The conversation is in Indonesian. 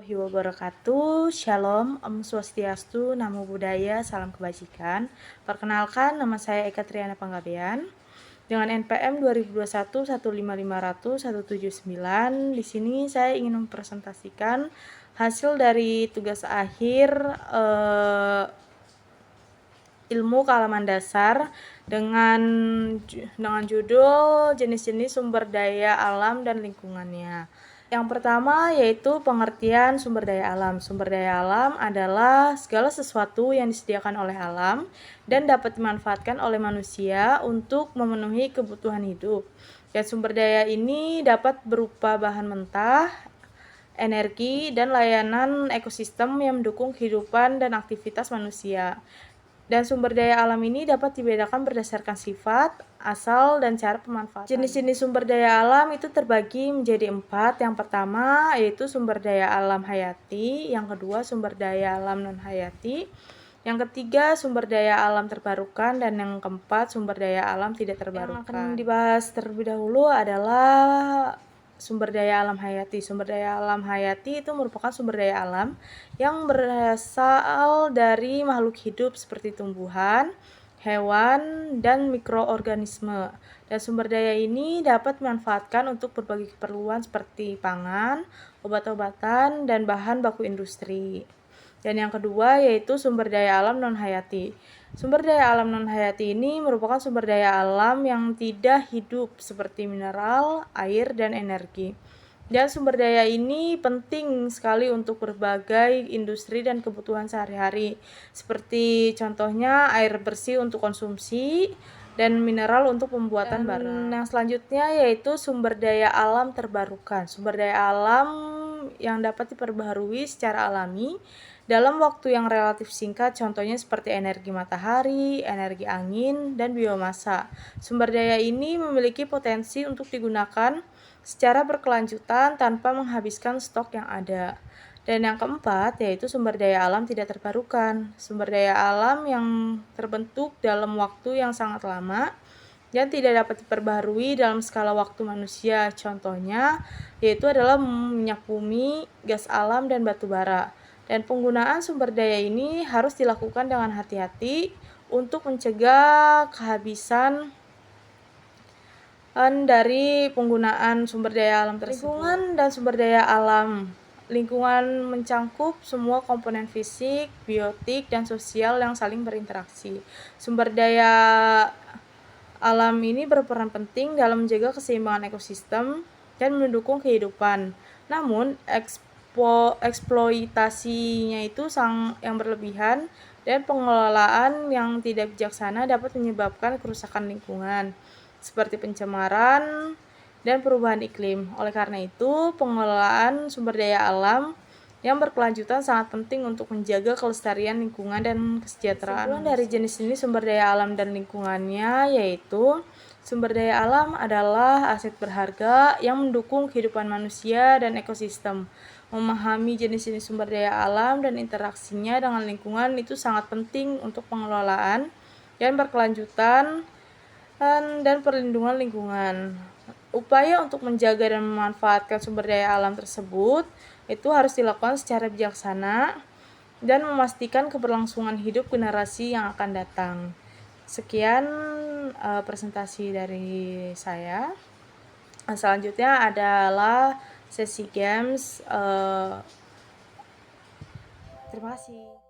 warahmatullahi wabarakatuh. Shalom, Om Swastiastu, Namo Buddhaya, Salam Kebajikan. Perkenalkan, nama saya Eka Triana Panggabean dengan NPM 2021 15500 179. Di sini saya ingin mempresentasikan hasil dari tugas akhir ilmu kealaman dasar dengan judul jenis-jenis sumber daya alam dan lingkungannya. Yang pertama yaitu pengertian sumber daya alam. Sumber daya alam adalah segala sesuatu yang disediakan oleh alam dan dapat dimanfaatkan oleh manusia untuk memenuhi kebutuhan hidup. Dan sumber daya ini dapat berupa bahan mentah, energi, dan layanan ekosistem yang mendukung kehidupan dan aktivitas manusia. Dan sumber daya alam ini dapat dibedakan berdasarkan sifat, asal, dan cara pemanfaatan. Jenis-jenis sumber daya alam itu terbagi menjadi 4. Yang pertama yaitu sumber daya alam hayati, yang kedua sumber daya alam non-hayati, yang ketiga sumber daya alam terbarukan, dan yang keempat sumber daya alam tidak terbarukan. Yang akan dibahas terlebih dahulu adalah sumber daya alam hayati. Sumber daya alam hayati itu merupakan sumber daya alam yang berasal dari makhluk hidup seperti tumbuhan, hewan, dan mikroorganisme. Dan sumber daya ini dapat dimanfaatkan untuk berbagai keperluan seperti pangan, obat-obatan, dan bahan baku industri. Dan yang kedua yaitu sumber daya alam non-hayati. Sumber daya alam non-hayati ini merupakan sumber daya alam yang tidak hidup seperti mineral, air, dan energi. Dan sumber daya ini penting sekali untuk berbagai industri dan kebutuhan sehari-hari. Seperti contohnya air bersih untuk konsumsi dan mineral untuk pembuatan barang. Yang selanjutnya yaitu sumber daya alam terbarukan. Sumber daya alam yang dapat diperbaharui secara alami dalam waktu yang relatif singkat, contohnya seperti energi matahari, energi angin, dan biomasa. Sumber daya ini memiliki potensi untuk digunakan secara berkelanjutan tanpa menghabiskan stok yang ada. Dan yang keempat yaitu sumber daya alam tidak terbarukan. Sumber daya alam yang terbentuk dalam waktu yang sangat lama dan tidak dapat diperbaharui dalam skala waktu manusia. Contohnya yaitu adalah minyak bumi, gas alam, dan batu bara. Dan penggunaan sumber daya ini harus dilakukan dengan hati-hati untuk mencegah kehabisan dari penggunaan sumber daya alam tersebut. Lingkungan dan sumber daya alam. Lingkungan mencangkup semua komponen fisik, biotik, dan sosial yang saling berinteraksi. Sumber daya alam ini berperan penting dalam menjaga keseimbangan ekosistem dan mendukung kehidupan. Namun, eksploitasinya itu yang berlebihan dan pengelolaan yang tidak bijaksana dapat menyebabkan kerusakan lingkungan seperti pencemaran dan perubahan iklim. Oleh karena itu, pengelolaan sumber daya alam yang berkelanjutan sangat penting untuk menjaga kelestarian lingkungan dan kesejahteraan. Kesimpulan dari jenis-jenis sumber daya alam dan lingkungannya yaitu sumber daya alam adalah aset berharga yang mendukung kehidupan manusia dan ekosistem. Memahami jenis-jenis sumber daya alam dan interaksinya dengan lingkungan itu sangat penting untuk pengelolaan dan berkelanjutan dan perlindungan lingkungan. Upaya untuk menjaga dan memanfaatkan sumber daya alam tersebut itu harus dilakukan secara bijaksana dan memastikan keberlangsungan hidup generasi yang akan datang. Sekian presentasi dari saya. Selanjutnya adalah sesi games. Terima kasih.